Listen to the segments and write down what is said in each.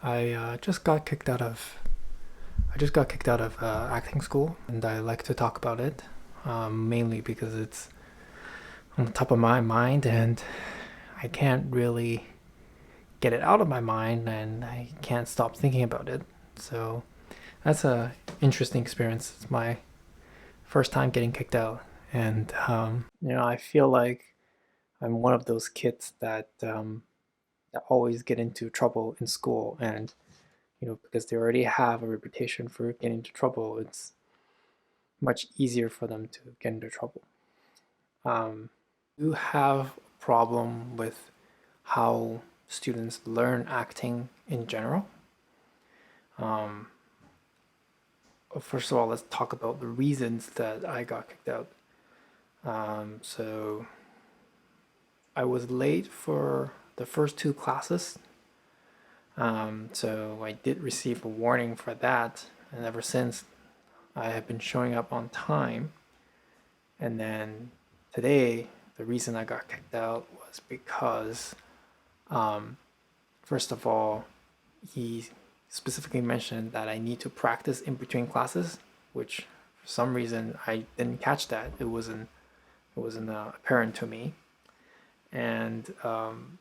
I just got kicked out of acting school, and I like to talk about it, mainly because it's on the top of my mind, and I can't really get it out of my mind, and I can't stop thinking about it. So that's a interesting experience. It's my first time getting kicked out, and I feel like I'm one of those kids that always get into trouble in school, and because they already have a reputation for getting into trouble, it's much easier for them to get into trouble. Do you have a problem with how students learn acting in general? Um, First of all, let's talk about the reasons that I got kicked out. So I was late for the first two classes. So I did receive a warning for that, and ever since I have been showing up on time. And then today, the reason I got kicked out was because, um, first of all, he specifically mentioned that I need to practice in between classes, which for some reason I didn't catch that. It wasn't apparent to me. And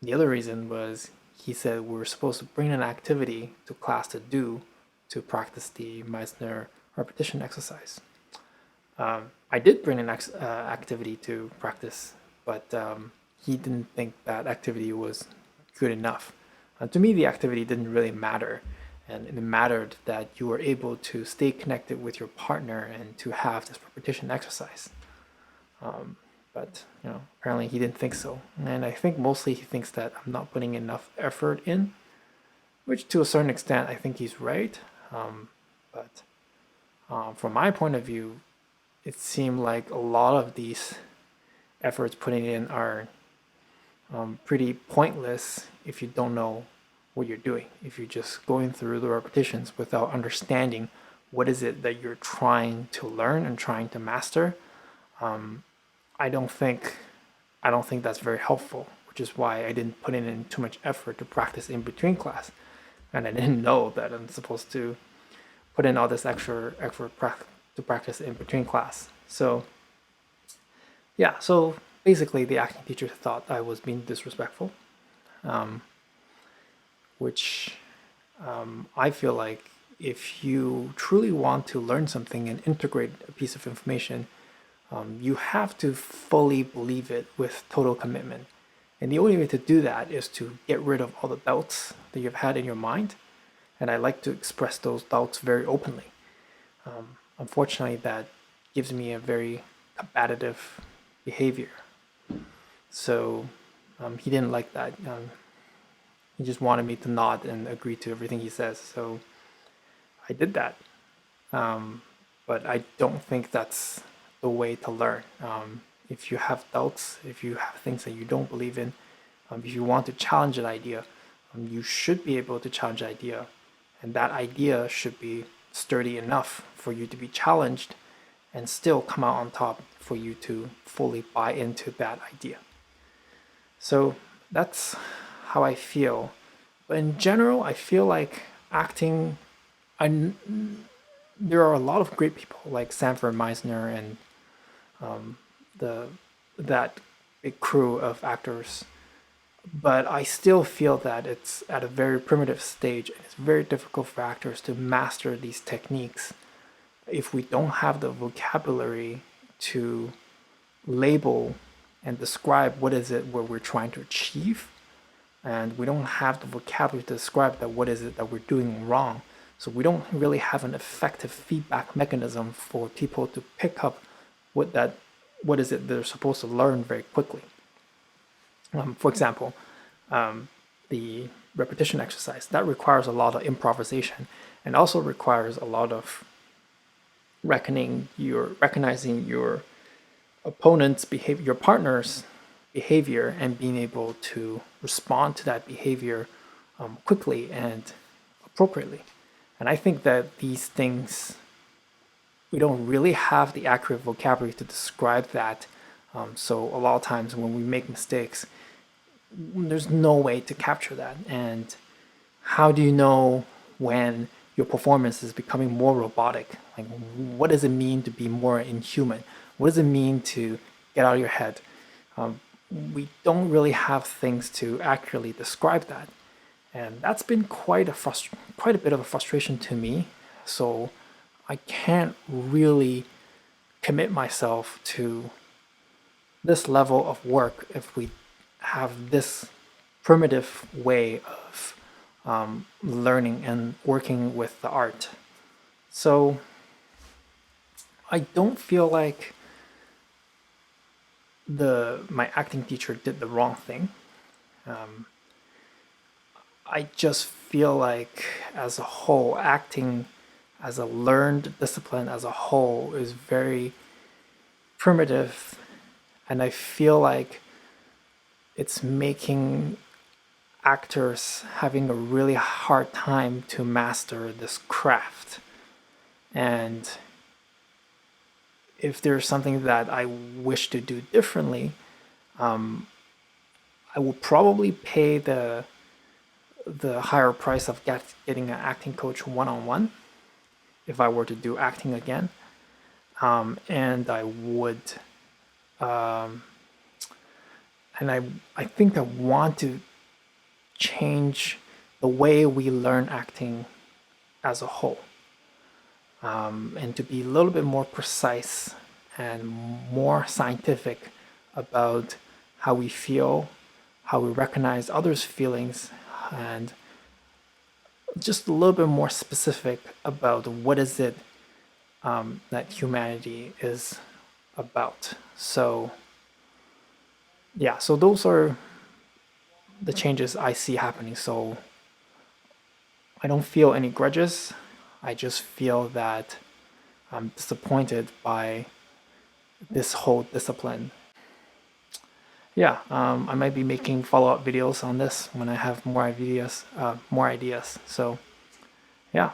the other reason was he said we were supposed to bring an activity to class to do to practice the Meissner repetition exercise. I did bring an activity to practice, but he didn't think that activity was good enough. To me, the activity didn't really matter, and it mattered that you were able to stay connected with your partner and to have this repetition exercise. But apparently he didn't think so, and I think mostly he thinks that I'm not putting enough effort in, which to a certain extent I think he's right. But from my point of view, it seemed like a lot of these efforts putting in are pretty pointless if you don't know what you're doing. If you're just going through the repetitions without understanding what is it that you're trying to learn and trying to master, I don't think I don't think that's very helpful. Which is why I didn't put in too much effort to practice in between class, and I didn't know that I'm supposed to put in all this extra effort to practice in between class. So yeah, so basically the acting teacher thought I was being disrespectful, um, which I feel like if you truly want to learn something and integrate a piece of information, you have to fully believe it with total commitment. And the only way to do that is to get rid of all the doubts that you've had in your mind. And I like to express those doubts very openly. Unfortunately, that gives me a very combative behavior. So he didn't like that. He just wanted me to nod and agree to everything he says. So I did that. But I don't think that's the way to learn. If you have doubts, if you have things that you don't believe in, if you want to challenge an idea, you should be able to challenge the idea. And that idea should be sturdy enough for you to be challenged and still come out on top for you to fully buy into that idea. So that's how I feel. But in general, I feel like acting, I, there are a lot of great people like Sanford Meisner and the that big crew of actors, but I still feel that it's at a very primitive stage and it's very difficult for actors to master these techniques if we don't have the vocabulary to label and describe what is it what we're trying to achieve, and we don't have the vocabulary to describe that what is it that we're doing wrong. So we don't really have an effective feedback mechanism for people to pick up what that what is it they're supposed to learn very quickly. For example, the repetition exercise that requires a lot of improvisation and also requires a lot of recognizing your opponent's behavior, your partner's behavior, and being able to respond to that behavior quickly and appropriately. And I think that these things, we don't really have the accurate vocabulary to describe that. So a lot of times when we make mistakes, there's no way to capture that. And how do you know when your performance is becoming more robotic? Like, what does it mean to be more inhuman? What does it mean to get out of your head? We don't really have things to accurately describe that, and that's been quite a bit of a frustration to me. So I can't really commit myself to this level of work if we have this primitive way of learning and working with the art. So I don't feel like my acting teacher did the wrong thing. I just feel like as a whole, acting as a learned discipline as a whole is very primitive, and I feel like it's making actors having a really hard time to master this craft. And if there's something that I wish to do differently, I will probably pay the higher price of getting an acting coach one-on-one if I were to do acting again. And I would, and I think I want to change the way we learn acting as a whole, and to be a little bit more precise and more scientific about how we feel, how we recognize others' feelings, and just a little bit more specific about what is it that humanity is about. So yeah, so those are the changes I see happening. So I don't feel any grudges. I just feel that I'm disappointed by this whole discipline. Yeah, I might be making follow-up videos on this when I have more ideas. So yeah.